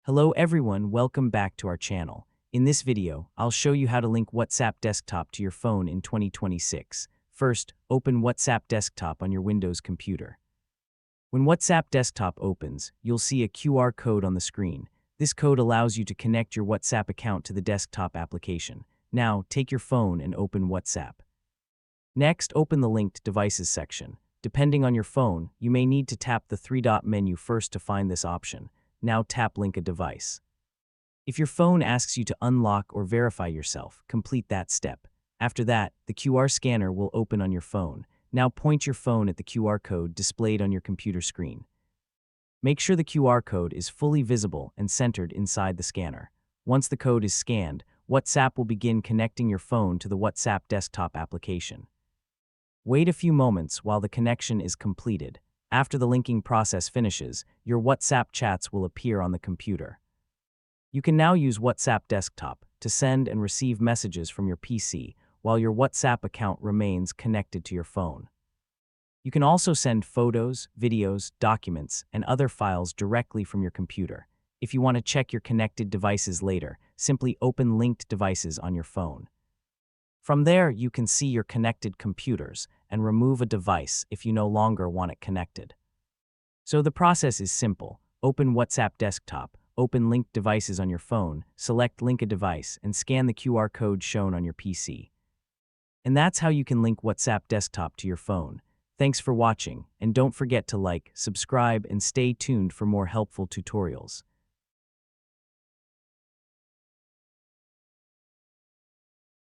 Hello everyone, welcome back to our channel. In this video, I'll show you how to link WhatsApp Desktop to your phone in 2026. First, open WhatsApp Desktop on your Windows computer. When WhatsApp Desktop opens, you'll see a QR code on the screen. This code allows you to connect your WhatsApp account to the desktop application. Now, take your phone and open WhatsApp. Next, open the Linked Devices section. Depending on your phone, you may need to tap the three-dot menu first to find this option. Now tap Link a Device. If your phone asks you to unlock or verify yourself, complete that step. After that, the QR scanner will open on your phone. Now point your phone at the QR code displayed on your computer screen. Make sure the QR code is fully visible and centered inside the scanner. Once the code is scanned, WhatsApp will begin connecting your phone to the WhatsApp desktop application. Wait a few moments while the connection is completed. After the linking process finishes, your WhatsApp chats will appear on the computer. You can now use WhatsApp Desktop to send and receive messages from your PC while your WhatsApp account remains connected to your phone. You can also send photos, videos, documents, and other files directly from your computer. If you want to check your connected devices later, simply open Linked Devices on your phone. From there, you can see your connected computers and remove a device if you no longer want it connected. So the process is simple. Open WhatsApp Desktop, open Linked Devices on your phone, select Link a Device, and scan the QR code shown on your PC. And that's how you can link WhatsApp Desktop to your phone. Thanks for watching, and don't forget to like, subscribe, and stay tuned for more helpful tutorials.